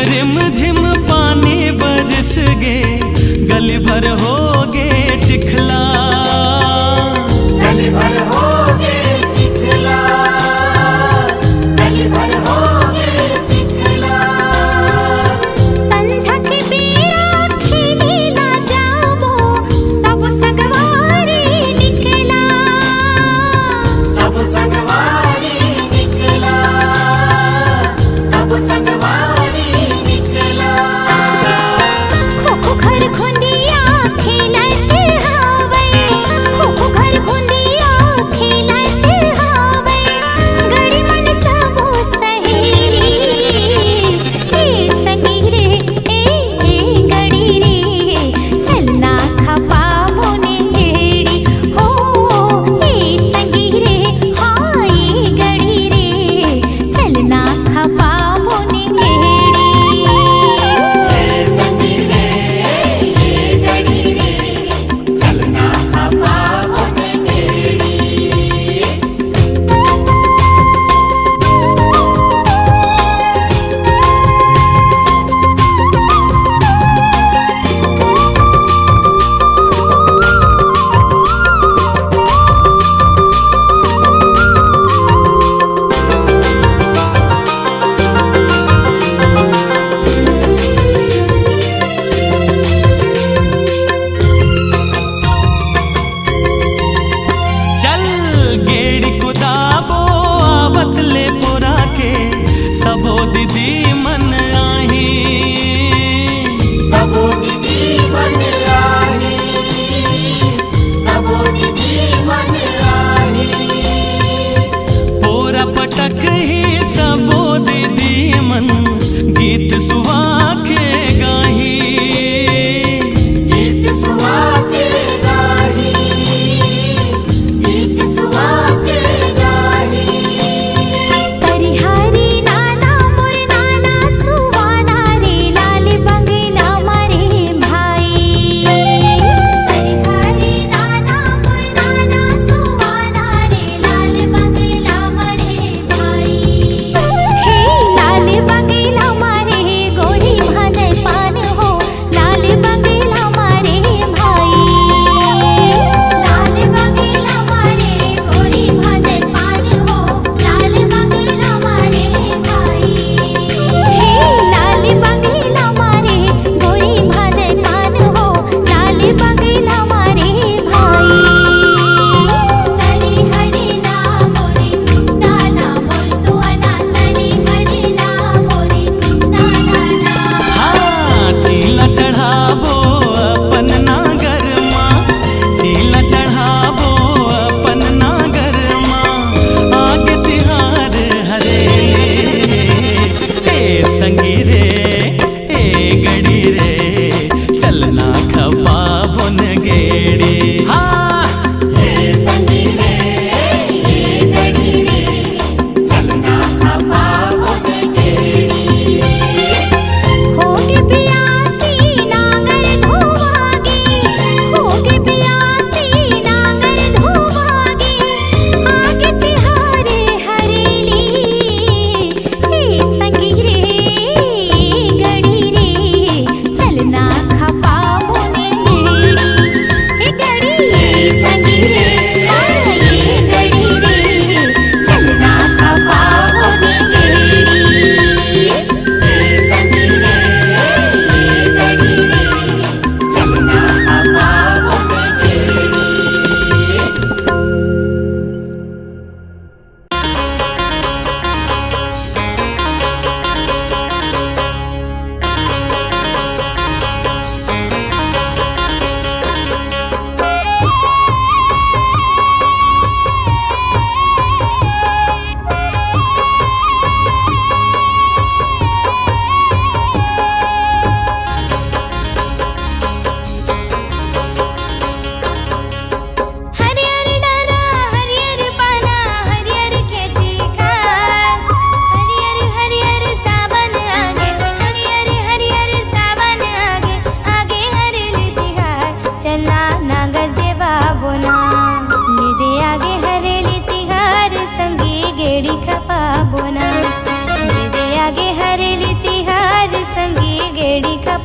रिम झिम पानी बरस गे, गली भर हो गे चिखला, गली भर हो गे चिखला, गली भर हो गे चिखला। संझा के बेरा खेलेला जाबो, सब संगवारी निकला, सब संगवारी निकला, सब संगवारी निकला। खो खो घर खुंदिया खेलते हावे, खो खो घर खुंदिया खेलते हावे, गड़ी मन सबो सहेली ए संगी रे ए गड़ी रे, चलना खपा मोने गेड़ी हो ए संगी रे, हाँ ए गड़ी रे, चलना खपा मोने गेड़ी। ए संगी रे ए गड़ी रे, चलना खपा मोने गेड़ी। चल गेड़ी कुदाबो आवत ले पुरा के, सबो दीदी मन आही, सबो दीदी मन आही, सबो दीदी मन आही। पूरा पटक ही सबो दीदी मन, गीत सुहा के गाही, गीत सुहा के गाही, गीत सुहा के गाही। परिहारी नाना मोर नाना सुवाना रे, लाल बंगला मारे भाई। परिहारी नाना मोर नाना सुवाना रे, लाल बंगला मारे भाई। हे लाल बंगला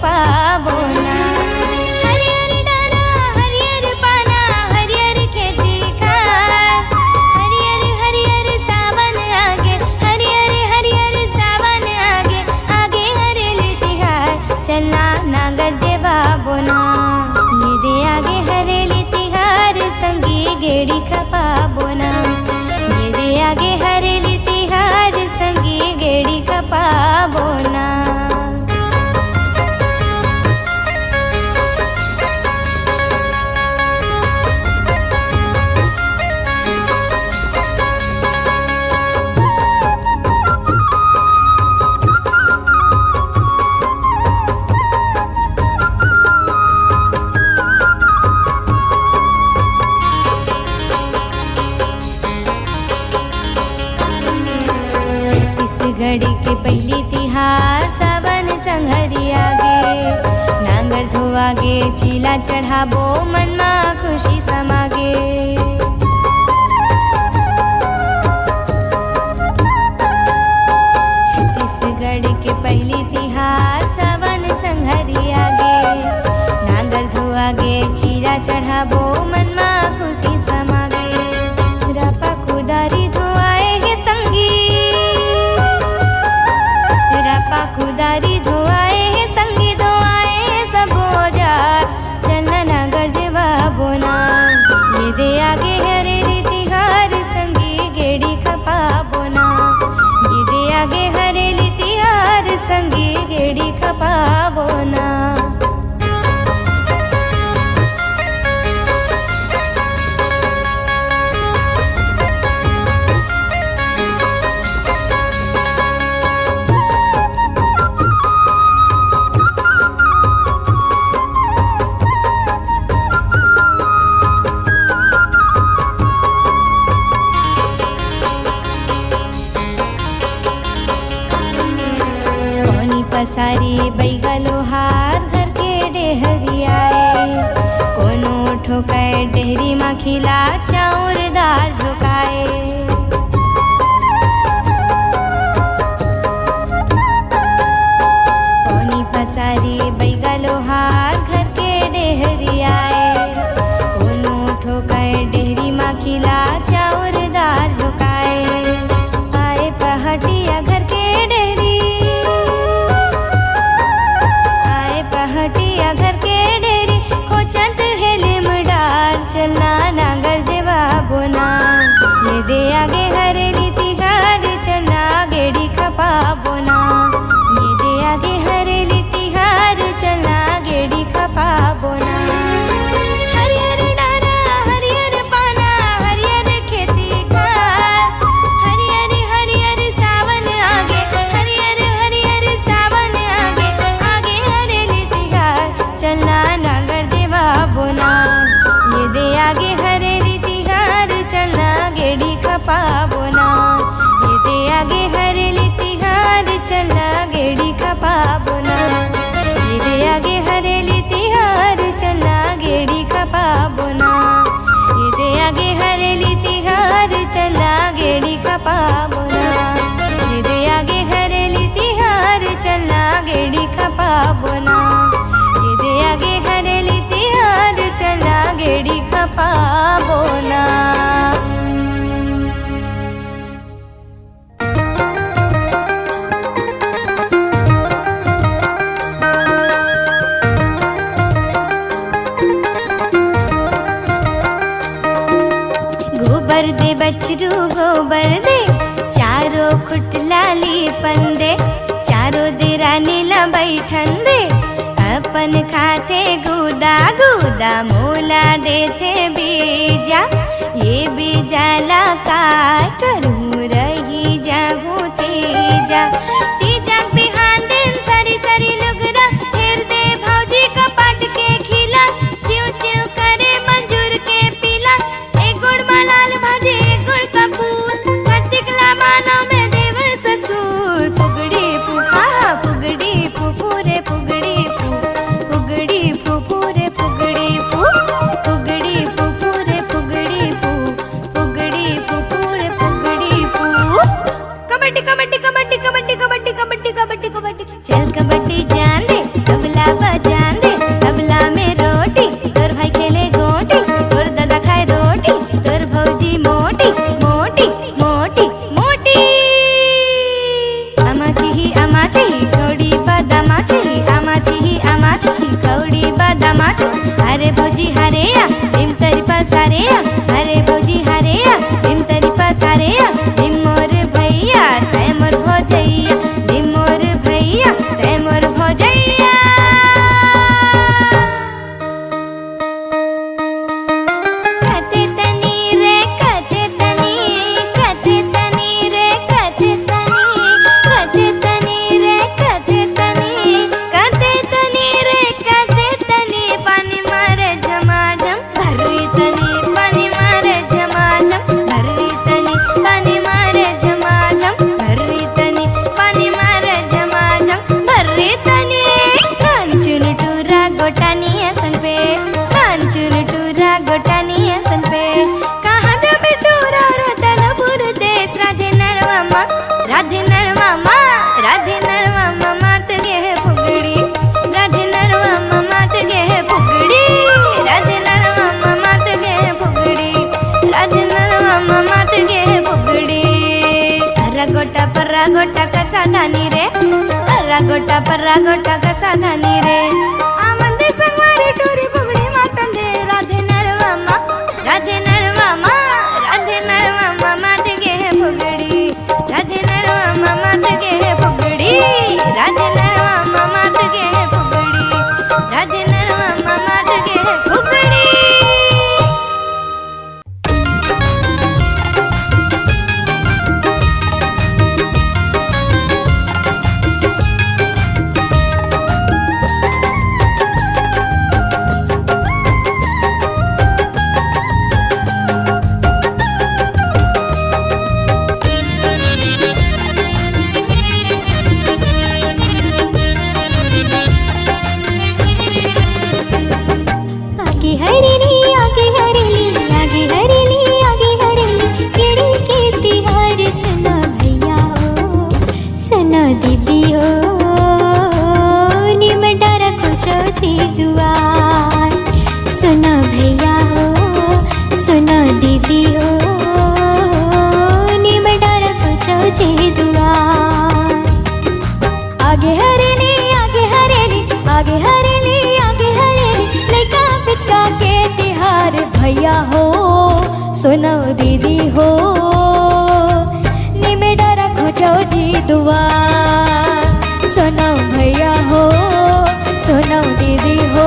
खपाबो ना। हरियर डारा हरियर पाना हरियर खेती खार, हरियर हरियर सावन आगे, हरियर हरियर सावन आगे, आगे हरेली तिहार चलना नांगर जेवा बोना। ये दे आगे हरेली तिहार संगी गेड़ी खपाबो ना। ये दे आगे हरेली तिहार संगी गेड़ी खपाबो ना। छत्तीसगढ़ के पहली तिहार सावन संघरी आगे, नांगर धोआगे चीला चढ़ाबो मनमा खुशी समागे। छत्तीसगढ़ के पहली तिहार सावन संघरी आगे, नांगर धोआगे चीला चढ़ाबो मनमा खुशी समागे। रापा कुदारी धोआए गे संगी, रापा कुदारी धोआए है संगी धोआए है सबो जार चलना नागर जेवा बोना। ये दे आगे हरेली तिहार संगी गेड़ी खपाबो ना। ये दे आगे हरेली तिहार संगी गेड़ी खपाबो ना। पसारी बैगा लोहार घर के डेहरी आए, कोनो ठोकाए डेहरी मा खिला चाउर दाल झोकाए। कोनी पसारी बैगा लोहार घर के डेहरी आए, कोनो ठोकाए डेहरी मा खिला चाउर दाल झोकाए। आए पहाटिया घर के डेहरी, पहाटिया घर के डेरी खोचत हेले मडार चलना नांगर जेवा बोना। ये दे आगे हरेली तिहार चलना गेड़ी खपाबो ना। ये दे आगे हरेली तिहार चलना गेड़ी खपाबो ना। हरियर डारा हरियर पाना हरियर खेती खार, हरियर हरियर सावन आगे, हरियर हरियर सावन आगे, आगे हरेली तिहार चलना नांगर जेवा बोना। ये दे आगे हरेली तिहार चलना गेड़ी खपाबो ना। ये दे आगे हरेली तिहार चलना गेड़ी खपाबो ना। ये दे आगे हरेली तिहार चलना गेड़ी खपाबो ना। ये दे आगे हरेली तिहार चलना गेड़ी खपाबो ना। ये दे आगे हरेली तिहार चलना गेड़ी खपाबो ना। ये दे आगे हरेली तिहार चलना गेड़ी खपाबो ना। गोबर दे बछरू गोबर दे, चारों खुटलाली पंदे, चारों दे रानी ला बैठन दे, अपन खाते गुदा गुदा मोला देते बीजा। ये बीजा ला का करूँ रही जागू तीजा। तीजा बिहान दिन सरी सरी लुगदा हेर दे भौजी कपाट के खिला, चिव चिव करे मंजूर के पीला। एक गुड़ मलाल भाजी एक गुड़ कपूर, कार्तिक ला मानो में देवर ससुर। फुगड़ी फूफा फुगड़ी फूफूरे फुगड़ी फू, फुगड़ी फूफूरे फुगड़ी फू, फुगड़ी फूफूरे फुगड़ी फू, फुगड़ी फूफूरे फुगड़ी फू। कबड्डी कबड्डी कबड्डी कबड्डी कबड्डी कबड्डी कबड्डी कबड्डी, चल कबड्डी जान दे, तबला बजान दे तबला में रोटी तोर भाई खेले गोटी तोर दादा खाए रोटी तोर भौजी मोटी मोटी मोटी मोटी आमाची कौड़ी बादामाची आमाची कौड़ी बादामाची अरे भौजी हरेया निम तरी पसारेया अरे भौजी हरेया निम तरी पसारेया निम मोर भैया तै मोर भौजैया निम मोर भैया तै मोर भौजैया कते तनी रे कते तनी कते तनी रे कते तनी कते तनी रे कते तनी कते तनी रे कते तनी पानी मारे झमाझम भर्री तनी पानी मारे झमाझम भर्री तनी पानी मारे झमाझम भर्री तनी पानी मारे झमाझम भर्री तनी कांचुन टूरा गोटानी असन पे कांचुन टूरा गोटानी असन पे कहाँ जाबे टूरा रतनपुर देश राधे नरवामा राधे नरवामा राधे नरवामा मात गे है फुगड़ी राधे नरवामा मात गे है फुगड़ी राधे नरवामा मात गे है फुगड़ी राधे नरवामा मात गे है फुगड़ी पर्रा गोटा कसा धानी रे पर्रा गोटा कसा धानी रे आमंदे संगवारी टूरी फुगड़ी मातंदे राधे नरवामा राधे नरवामा राधे नरवामा मात गे है फुगड़ी राधे नरवामा मात गे है फुगड़ी राधे नरवामा मात गे है फुगड़ी राधे नरवामा मात गे है फुगड़ी आगे हरेली आगे हरेली आगे हरेली आगे हरेली केड़ी के तिहार सुना भैया हो सुना दीदी हो निमडा रखो चौची दुआर सुना भैया हो सुना दीदी हो निमडा रखो चौची दुआर आगे हरेली आगे हरेली आगे हरेली आगे हरेली लइका पिचका के तिहार भैया हो सुनो दीदी हो निमेडा रखो चौजी दुआ सुनो भैया हो सुनो दीदी हो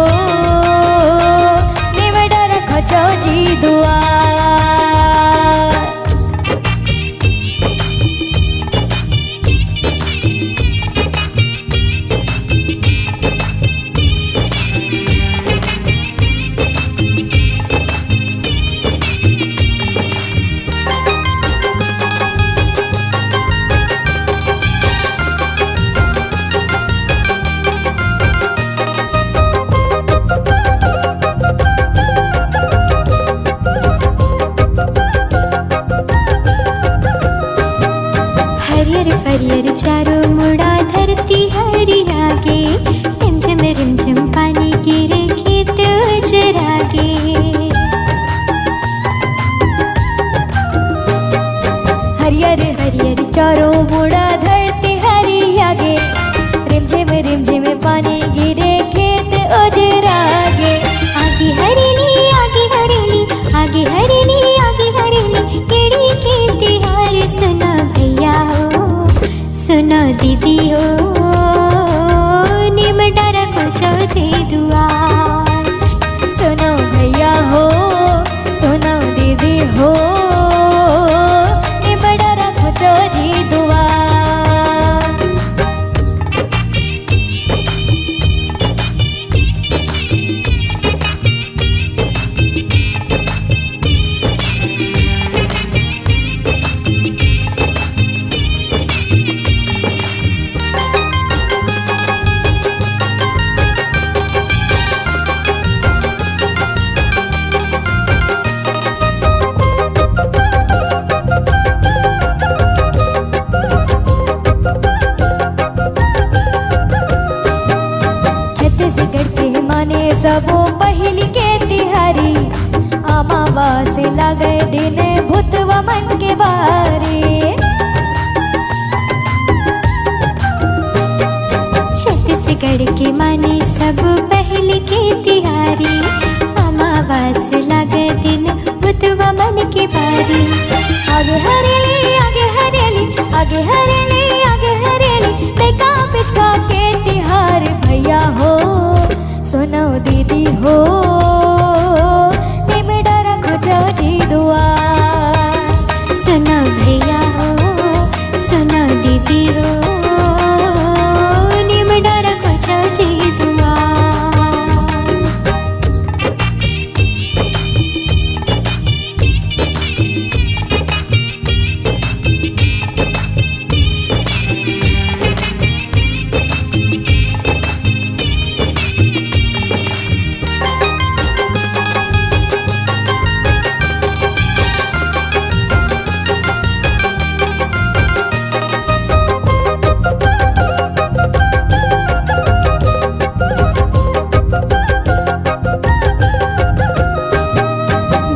निमेडा रखो चौजी दुआ हरियर चारों मुड़ा धरती हरी आगे रिमझिम पानी गिरे खेत उजरागे हरियर चारों मुड़ा धरती हरी आगे रिमझिम पानी गिरे खेत उजरागे आगे हरेली आगे हरेली आगे हरेली आगे हरेली केड़ी के तिहार सुना भैया हो सुनो दीदी हो निमडा रखो चौजी दुआर सुनो भैया हो सुनो दीदी हो निमडा रखो चौजी दुआर सबो पहली के तिहारी अमावास लगे दिन भूतवा मन के बारे छत्तीसगढ़ के माने सब पहली के तिहारी अमावास लगे दिन भूतवा मन के बारे आगे हरेली आगे हरेली आगे हरेली आगे हरेली देखा पिचका के तिहार भैया हो सुनो दीदी हो निमड़ा रखो जी दुआ सुनो भैया हो सुनो दीदी हो निमड़ा रखो जी दुआ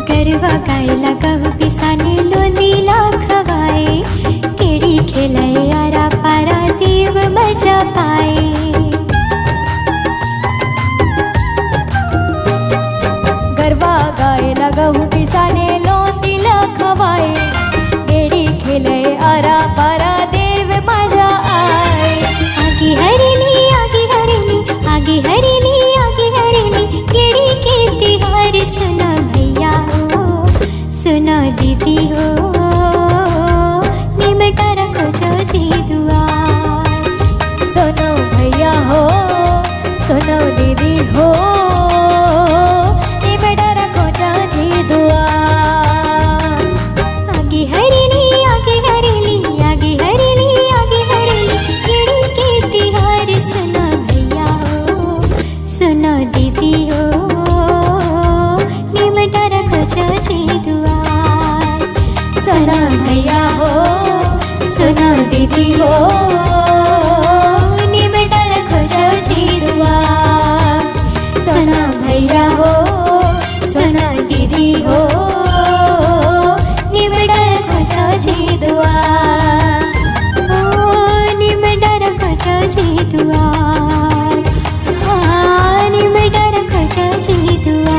गरबा गायला गहू पिसाने लोलीला खवाए केड़ी खेलाए आरा पारा देव मजा पाए गरबा गायला गहू पिसाने लोलीला खवाए केड़ी खेलाए आरा पारा देव मजा आए आगे हरेली आगे हरेली आगे हरेली आगे हरेली केड़ी के तिहार सुना भैया हो सुनो दीदी हो निमटा रखो जी दुआ सुनो भैया हो सुनो दीदी हो निमटा रखो जी दुआ आगे हरेली आगे हरेली आगे हरेली आगे हरेली केड़ी के तिहार सुनो भैया हो सुनो दीदी हो निमटा रखो जी दुआ सुनो भैया हो सुनो दीदी हो निमटा रखो जी दुआ सुनो भैया हो सुनो दीदी हो निमटा रखो जी दुआ निमटा रखो जी दुआ निमटा रखो जी दुआ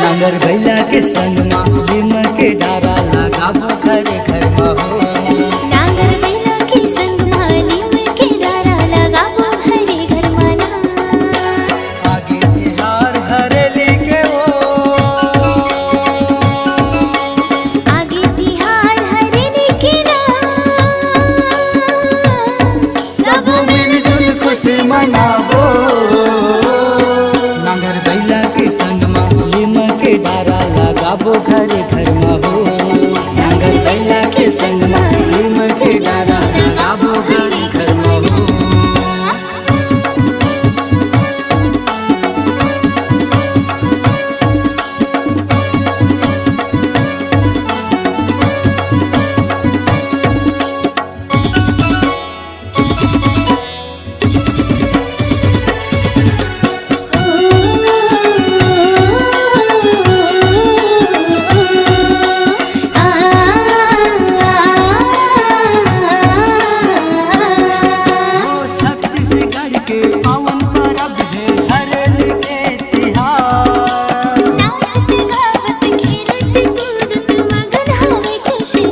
नांगर भैला के संग मालिम के डारा लगाबो घरे घर हो नांगर बैला के संग मालिम के डारा लगाबो घरे घर मना आगे तिहार हरेली के हो आगे तिहार हरेली के ना सब मिलजुल खुशी मनाबो नांगर भैला के संग मालिम के डारा लगाबो घरे घर हो नांगर भैला के संग मालिम के डारा लगाबो घरे घर हो छत्तीसगढ़ के पावन परब है हरेली के तिहार नाचत गावत खेलत कूदत मगन हवे खुशी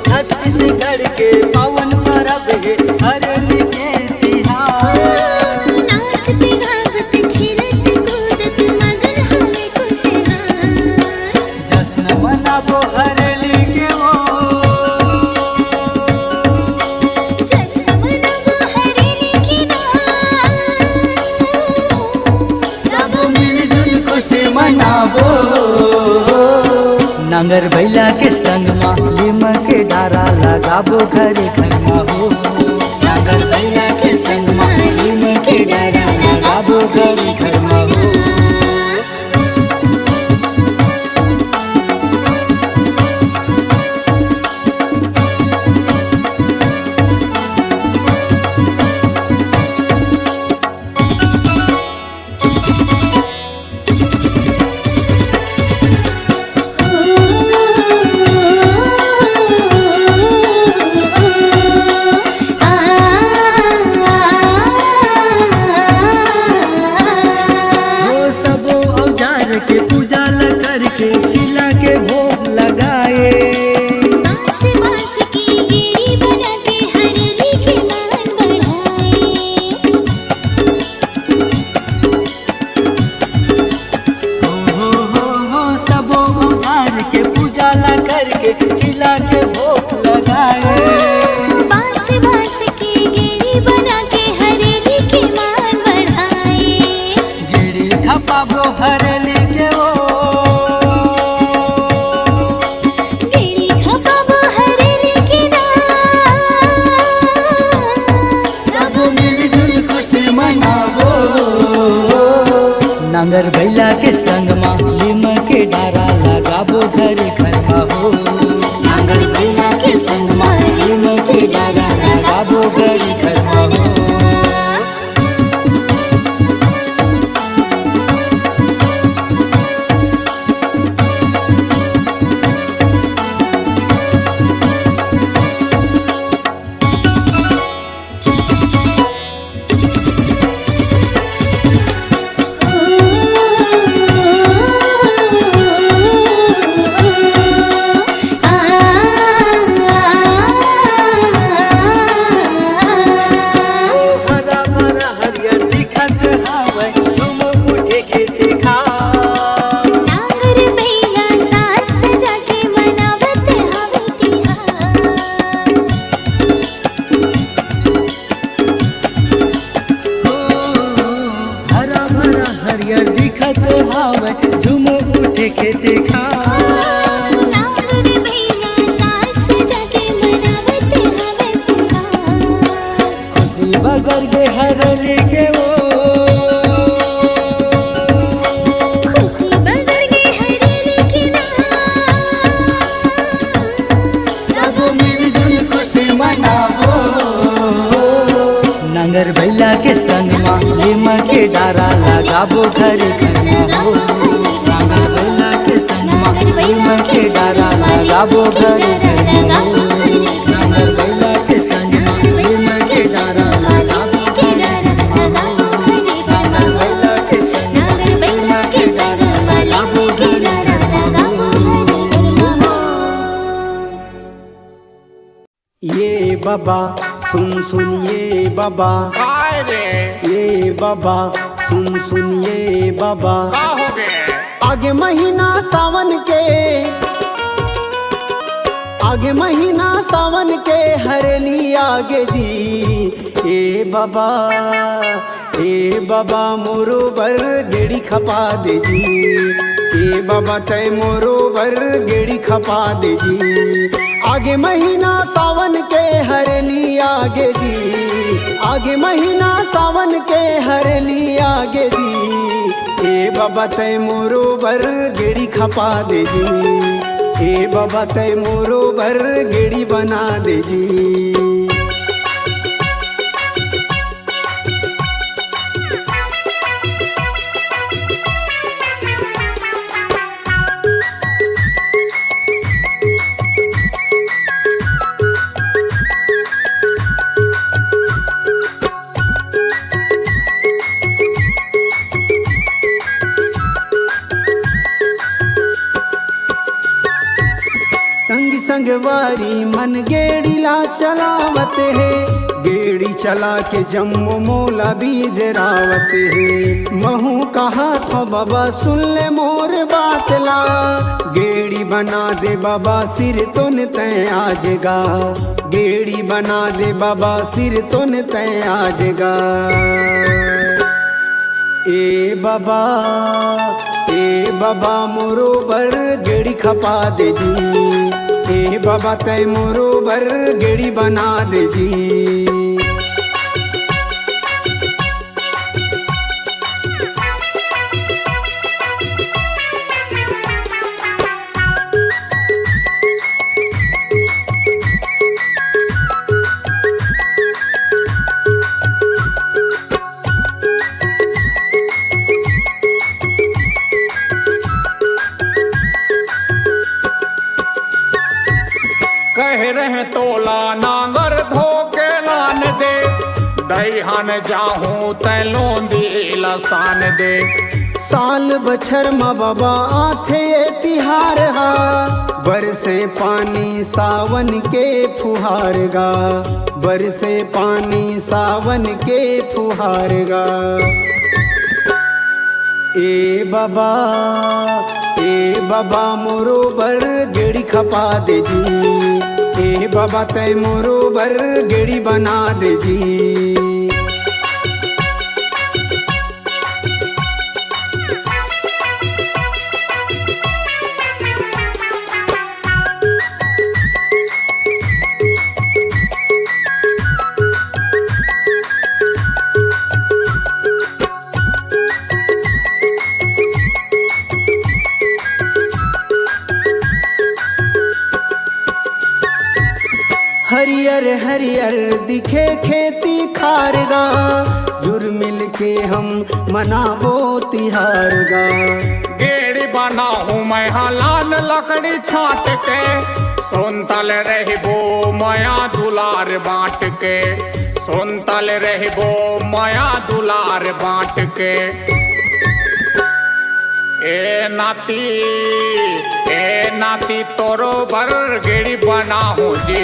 छत्तीसगढ़ के पावन परब है हरेली के तिहार नाचत गावत खेलत कूदत मगन हवे खुशी जश्न मनाबो हरेली के हो जश्न मनाबो हरेली के ना बैला के संग में लीम के डारा लगाबो घरे घर में हो। नांगर बैला के संग में लीम के डारा लगाबो घरे घर में हो। के पूजा ल करके चिल्ला के भोग लगाए। बांस बांस की गेड़ी बना के हरेली के मान बढ़ाए। हो सबो उजार के पूजा ला करके चिल्ला के भोग लगाए। बांस बांस की गेड़ी बना के हरेली के मान बढ़ाए। गेड़ी खपाबो हरेली के ओ। गेड़ी खपाबो हरेली के नाम। सब मिलजुल खुशी मनाबो। नांगर बैला के संग में लीम के डारा लगाबो घरे घर में हो। नांगर बैला के संग में लीम के डारा लगाबो घरे घर में हो। हरा भरा हरियर दिखत हावय झूम उठे खेती खा। नांगर बैला साज सजा के मनावत हवे तिहार। हरा भरा हरियर दिखत हावय झूम उठे खेती खा। नांगर बैला साज सजा के मनावत हवे तिहार। खुशी बगर गे हरली के ओ। खुशी बदल गई हरेली के नाम। सब मिलजुल खुशी मनाबो। नांगर बैला के संग में लीम के डारा लगाबो घरे घर में हो। नांगर बैला के संग में लीम के डारा लगाबो घरे घर में हो। नांगर बैला के संग में लीम के डारा लगाबो घरे घर में हो। नांगर बैला के संग में लीम के डारा लगाबो घरे घर में हो। ये बाबा सुन ये बाबा। काय रे ये बाबा सुन ये बाबा। का हो गए आगे महीना सावन के। आगे महीना सावन के हरेली आगे जी। ए बाबा मोरो बर गेड़ी खपा दे जी। ए बाबा तय मोरो बर गेड़ी खपा दे जी। आगे महीना सावन के हरेली आगे जी। आगे महीना सावन के हरेली आगे जी। ए बाबा तय मोरो बर गेड़ी खपा दे जी। ए बाबा तय मोरो बर गेड़ी बना दे जी। संगवारी मन गेड़ीला चलावत है। गेड़ी चला के जम्मू मोला बीज रावत है। महू कहा तो बाबा सुन ले मोर बात ला। गेड़ी बना दे बाबा सिर तुन तय आजगा। गेड़ी बना दे बाबा सिर तुन तय आजगा। ए बाबा ए बाबा मोरो बर गेड़ी खपा दे जी, ए बाबा तय मोरो बर गेड़ी बना दे जी। कह रहे तोला नांगर धोके लान दे, दईहन जाहूं तैलोंदी लसान दे। साल बछर म बाबा आथे तिहार हा, बरसे पानी सावन के फुहार गा, बरसे पानी सावन के फुहार गा। ए बाबा मोरो बर गेड़ी खपा दे जी, ए बाबा तय मोरो बर गेड़ी बना दे जी। हरियर हरियर दिखे खेती खारगा, जुर मिल के हम मनाबो तिहार गा। गेड़ी बनाहूं मैं हलान लकड़ी छाट के, सोनतल रहबो माया दुलार बांट के, सोनतल रहबो माया दुलार बांट के। ए नाती तोरो बर गेड़ी बनाहूं जी,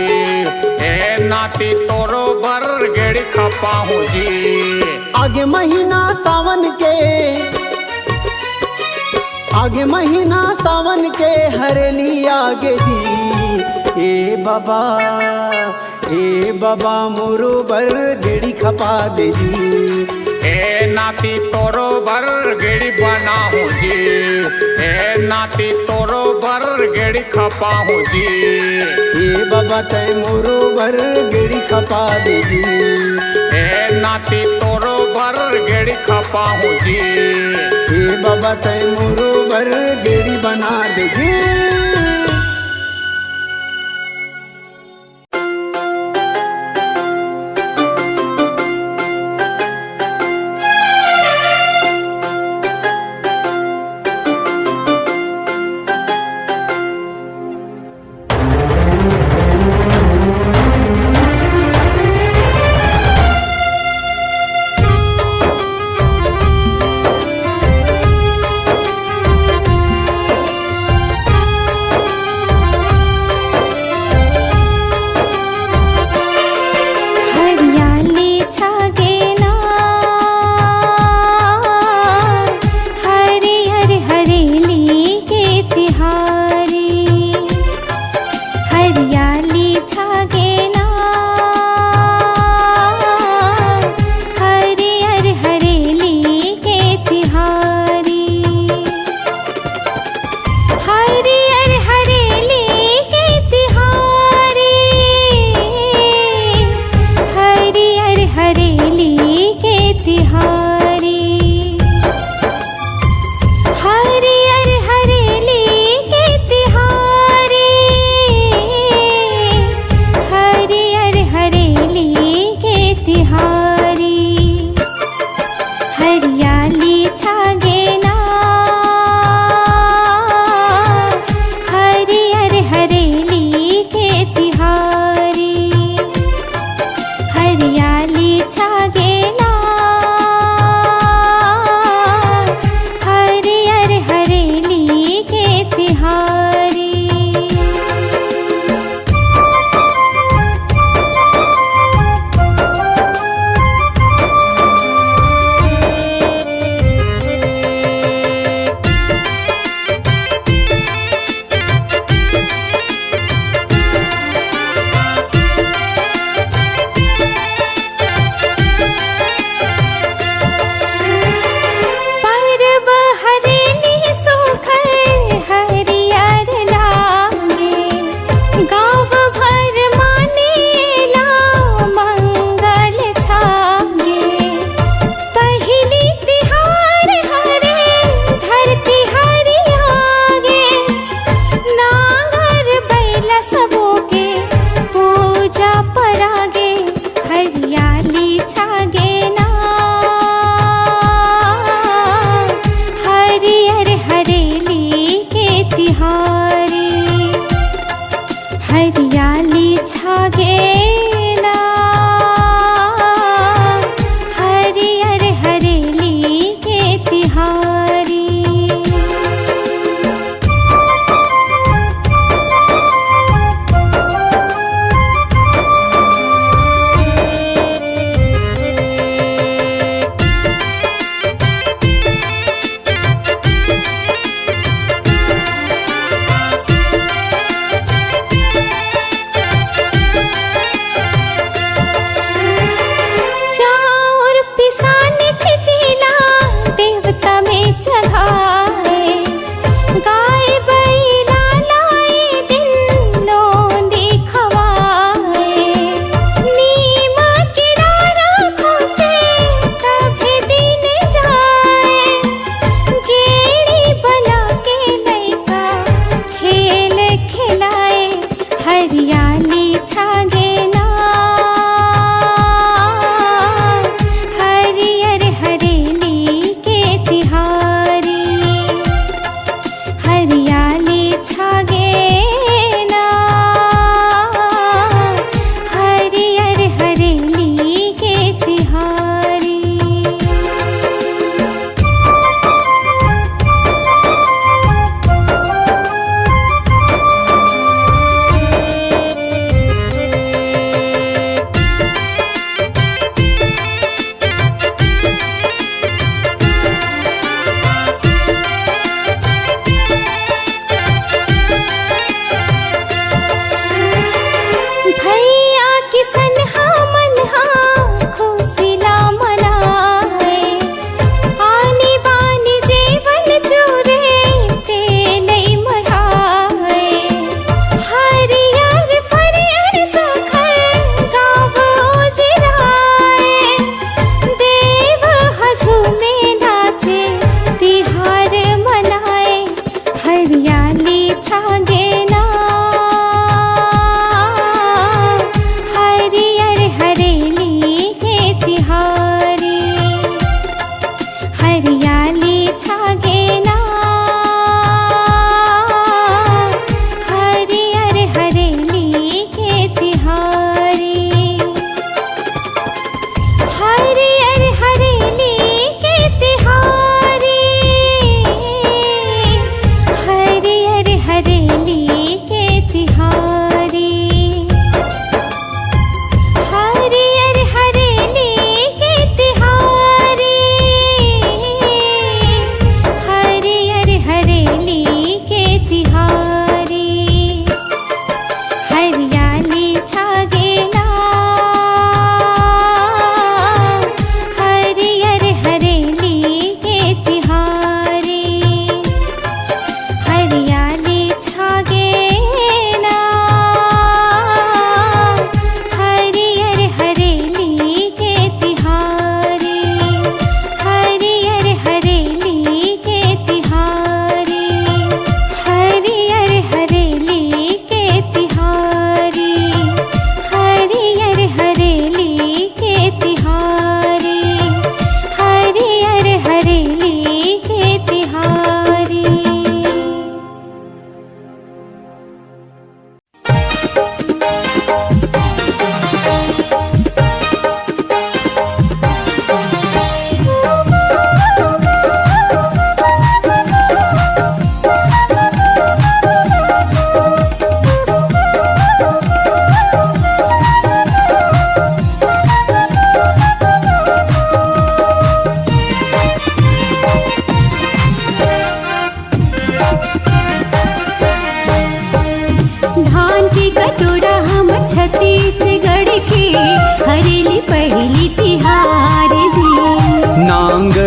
ए नाती तोरो बर गेड़ी खपाहूं जी। आगे महीना सावन के हरेली आगे जी, ए बाबा मोरो बर गेड़ी खपा दे जी। ए नाती तोरो बर गेड़ी बनाहूं जी, ए नाती तोरो बर गेड़ी खपाहूं जी। ए बाबा तय मोरो बर गेड़ी खपा दे जी, ए नाती तोरो बर गेड़ी खपाहूं जी। ए बाबा तय मोरो बर गेड़ी बना दे जी।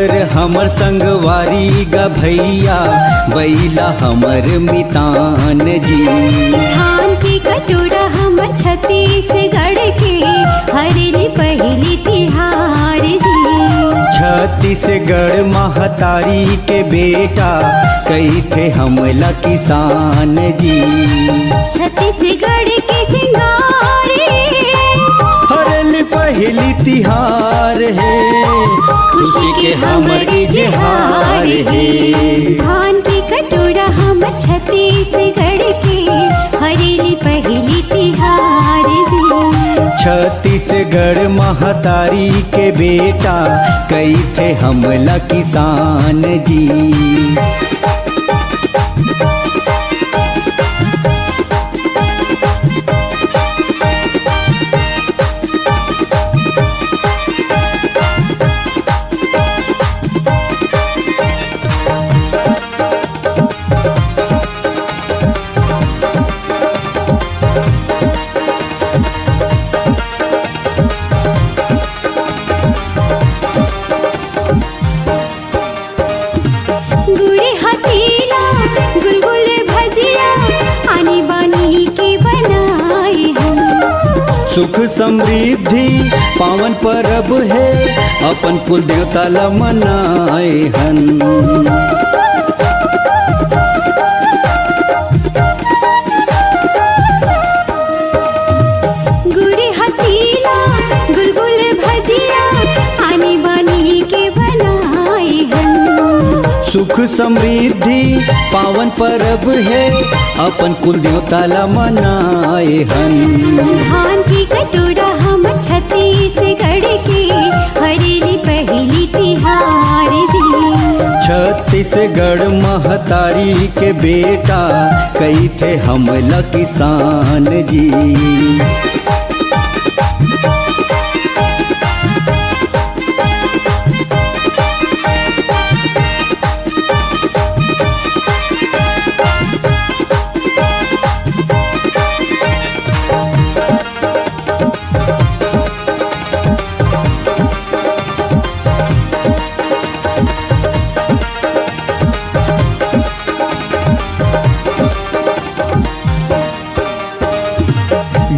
नांगर हमर संगवारी ग भैया बैला हमर मितान जी। धान की कटोरा हमर छत्तीसगढ़ के हरेली पहली तिहार जी। छत्तीसगढ़ महतारी के बेटा कई थे हमला किसान जी। छत्तीसगढ़ के सिंगारे हरेली पहली तिहार है, खुशी के हमर इजहार है। धान की कटोरा हमर छत्तीसगढ़ के हरेली पहली तिहार जी। छत्तीसगढ़ महतारी के बेटा कई थे हमला किसान जी। गुड़ी हथीला गुलगुल भजिया आनी बानी के बनाए हम। सुख समृद्धि पावन परब है, अपन कुल देवता ला मनाए हन। गुड़ी हथीला गुलगुल भजिया आनी बानी के बनाए हम। सुख समृद्धि पावन परब है, अपन कुल देवता ला मनाए हन। धान की कटोरा हमर छत्तीसगढ़ के हरेली पहली तिहार जी। छत्तीसगढ़ महतारी के बेटा कई थे हमला किसान जी।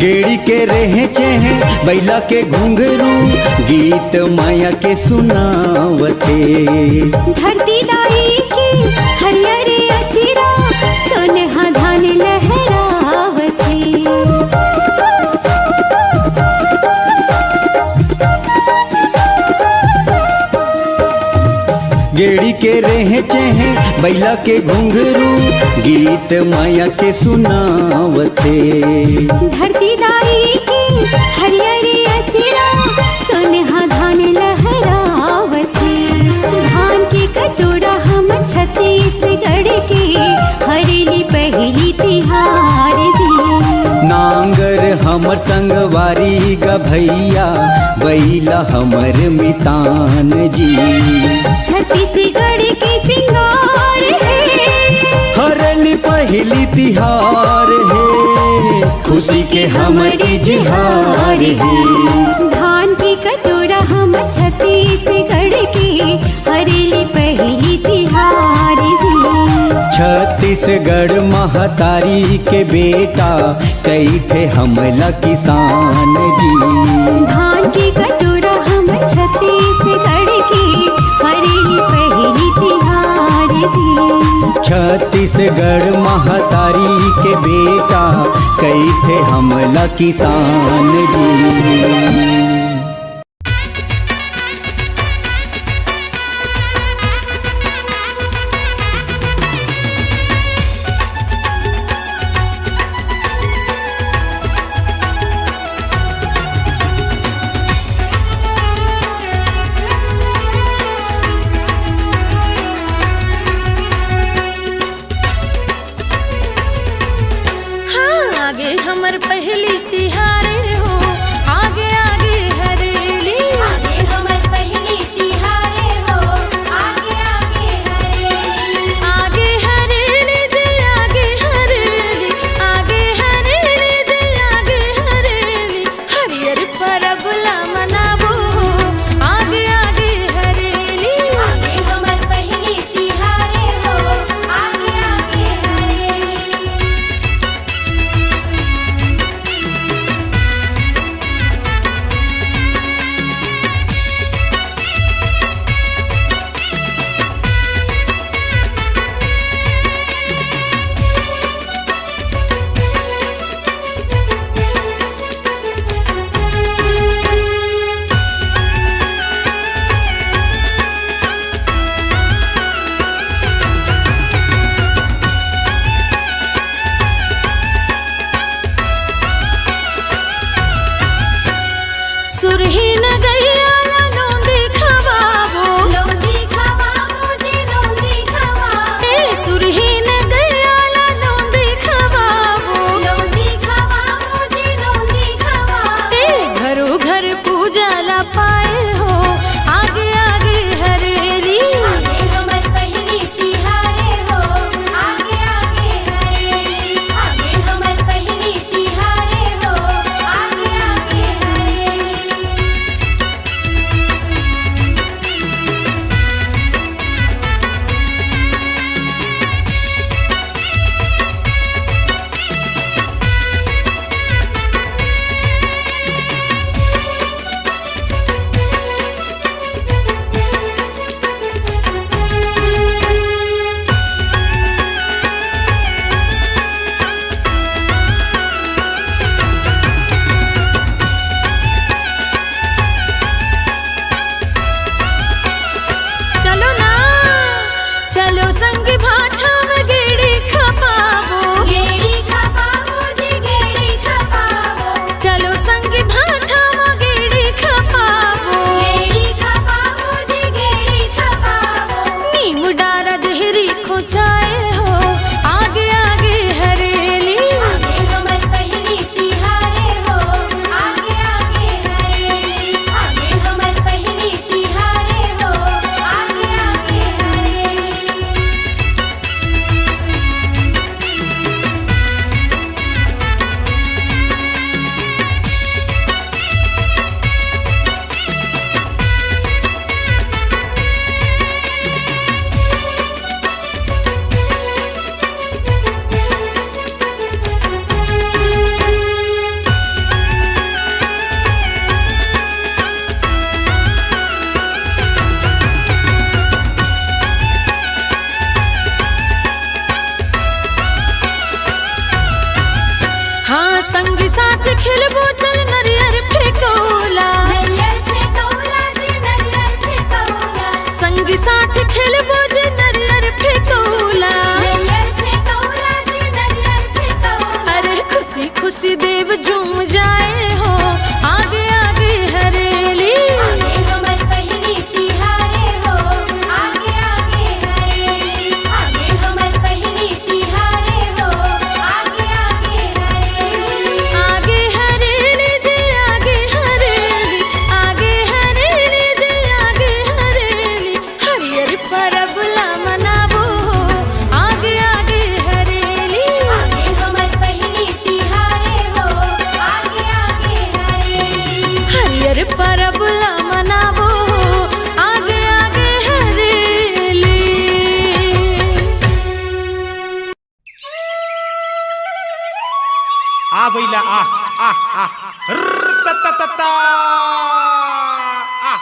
गेड़ी के रहे चेहे बैला के घुंघरू, गीत माया के सुनावते। धरती दाई की हरियर अचिरा सोनहा धान लहरावती। गेड़ी के रहे चेहे बैला के घुंघरू, गीत माया के सुनावते। धरती दाई की हरियर अचिरा सोनहा धान लहरावती। धान की कटोरा हमर छत्तीसगढ़ के हरेली पहली तिहार जी। नांगर हमर संगवारी ग भैया बैला हमर मितान जी। छत्तीसगढ़ के सिंगार है, हरेली पहली तिहार है, खुशी के हमर इजहार है। धान की कटोरा हमर छत्तीसगढ़ के हरेली पहली तिहार जी। छत्तीसगढ़ महतारी के बेटा कई थे हमला किसान जी। धान की कटोरा हमर छत्तीसगढ़ के हरेली पहली तिहार जी। छत्तीसगढ़ महतारी के बेटा कई थे हमला किसान जी। आगे हमर पहली तिहार हो, सुरही न गैया लोंदी खवाबो लोंदी खवाबो जी लोंदी खवाबो सुरही न गैया लोंदी खवाबो लोंदी खवाबो जी लोंदी खवाबो घरों घर पूजा ला पाए हो आगे आगे हरेली आगे हमर पहली तिहारे हो आगे आगे हरेली आगे हमर पहली तिहारे हो आगे आगे हरेली चलो ना चलो संग भाठा में गेड़ी खपाबो गेड़ी खपाबो जी गेड़ी खपाबो चलो संग भाठा में गेड़ी खपाबो गेड़ी खपाबो जी गेड़ी खपाबो नीम डारा देहरी खोचाए हो आगे आगे हरेली आगे हमर पहली तिहारे हो आगे आगे हरेली आगे हमर पहली तिहारे हो आगे आगे हरेली हाँ संग साथ खेलबो चल नरियर फेंकोला नरियर फेंकोला जी नरियर फेंकोला संग साथ खेलबो जे नरियर फेंकोला नरियर फेंकोला जी नरियर फेंकोला अरे खुशी खुशी देव झूम जाए हो आगे आगे हरेली आगे हमर पहली तिहारे हो आगे आगे हरेली आगे हमर पहली तिहारे हो आगे आगे हरेली आगे हरेली दे आगे हरेली आगे हरेली दे आगे हरेली हरियर परब ला मनाबो हो आगे आगे हरेली आगे हमर पहली तिहारे हो आगे आगे हरेली हरियर परब ला मनाबो हो आगे आगे हरेली आ भैला आ रर त त त आ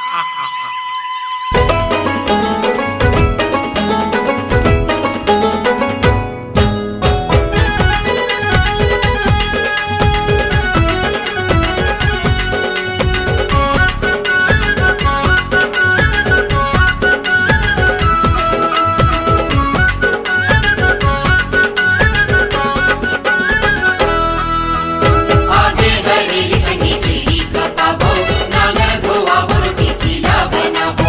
आगे हरेली संगी केळी खपाबो नांगर धोवाबो रोटी चिला बनाबो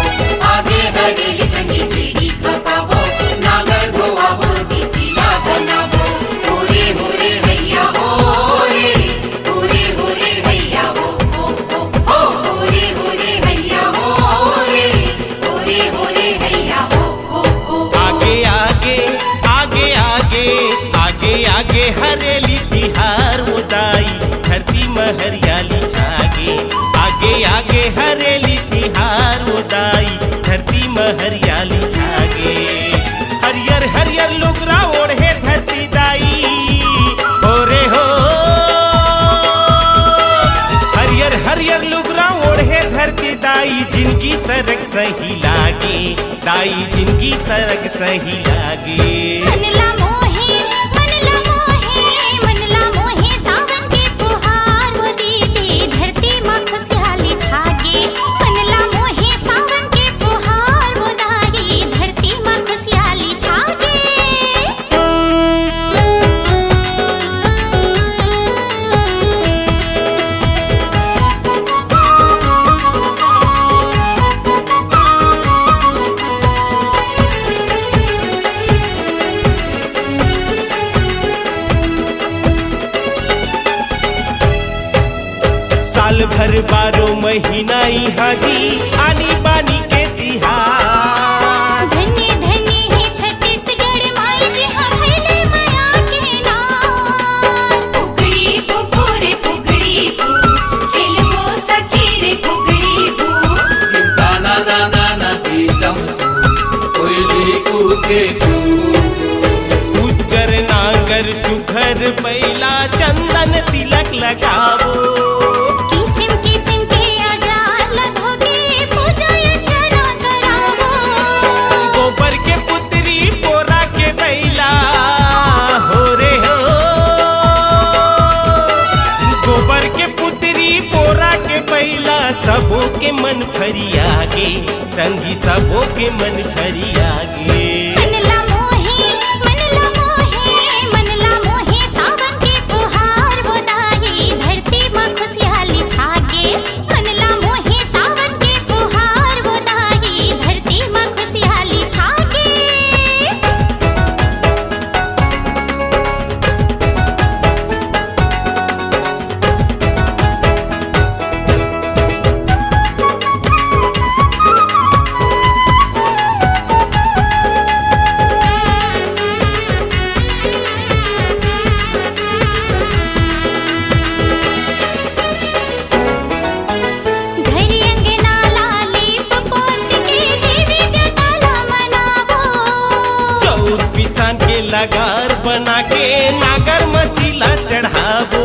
आगे हरेली संगी केळी खपाबो नांगर धोवाबो रोटी चिला बनाबो होरे होरे हैया होरे होरे होरे हैया हो हो हो हो होरे होरे हैया होरे होरे होरे हैया हो हो हो आगे आगे आगे आगे आगे आगे हरेली तिहार उदाई धरती में हरियाली छागे आगे आगे हरेली तिहार उदाई धरती में हरियाली छागे हरियर हरियर लुगरा ओढ़े धरती दाई हो रे हो हरियर हरियर लुगरा ओढ़े धरती दाई जिनकी सरक सही लागे दाई जिनकी सरक सही लागे मनला मोहे मनला मोहे मनला मोहे सावन के पुहार हो दीदी धरती मां खुशहाली छागे मनला मोहे सावन के पुहार हो दाई धरती मां खुशहाली छागे महीना यहाँ जी आनी बानी के तिहार। धन्य धन्य है छत्तीसगढ़ माई जी हाँ भैले माया के नार। फुगड़ी फुफू रे फुगड़ी फू खेलबो सखी रे फुगड़ी फू ताना ना ना ना दीदम कोयली कूके कू उज्जर नांगर सुखर बैला चंदन तिलक लगावो। किसिम किसिम के अजार लधोगे पूजा अर्चना करावो। गोबर के पुत्री पोरा के बैला हो रे हो। गोबर के पुत्री पोरा के बैला सबों के मन फरियागे संगी सबों के मन फरियागे। मनला मोहे मनला मोहे मनला मोहे सावन के फुहार बोदाई धरती माँ खुशहाली छागे। मनला मोहे सावन के फुहार बोदाई धरती माँ खुशहाली छागे। घरी अंगना लीप पोत के देवी देवता मनावो। चौर पिसान के लगार बना के नागर मछीला चढ़ावो।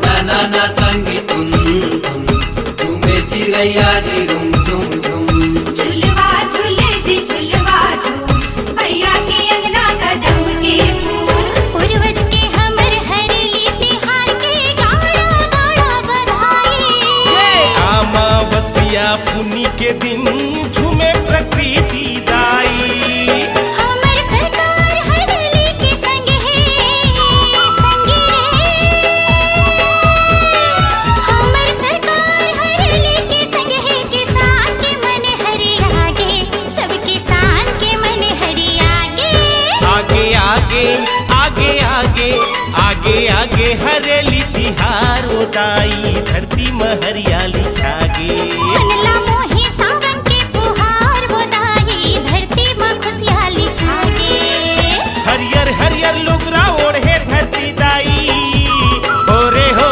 ना ना ना संगी तुम तुम्हें चिड़ैया रे रुम झुम झुम झुलवा झूले जी झुलवा झूल भैया के अंगना कदम के फूल पूर्वज के हमर हरेली तिहार के गाड़ा गाड़ा बधाई। अमावस्या पुन्नी के दिन झूमे प्रकृति दाई। हमर सरकार हरेली के संग है संगी रे। हमर सरकार हरेली के संग है किसान के मन हरियागे सब किसान के मन हरियागे। आगे आगे आगे आगे आगे आगे हरेली तिहार उदाई धरती में हरियाली छागे। मनला मोहे सावन के फुहार बोदाई धरती माँ खुशहाली छागे। हरियर हरियर लुगरा ओढ़े धरती दाई हो रे हो।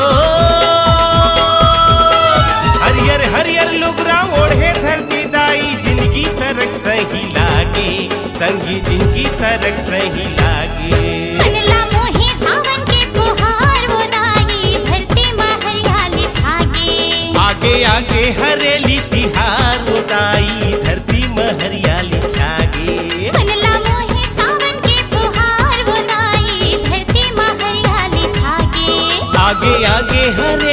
हरियर हरियर लुगरा ओढ़े धरती दाई जिंदगी सरक सही लागे संगी जिंदगी सरक सही लागे। मनला मोहे सावन के फुहार बोदाई धरती माँ हरियाली छागे। आगे आगे हरेली तिहार उदाई धरती में हरियाली छागे। मनला मोहे सावन के फुहार बोदाई धरती माँ हरियाली छागे। आगे आगे हरे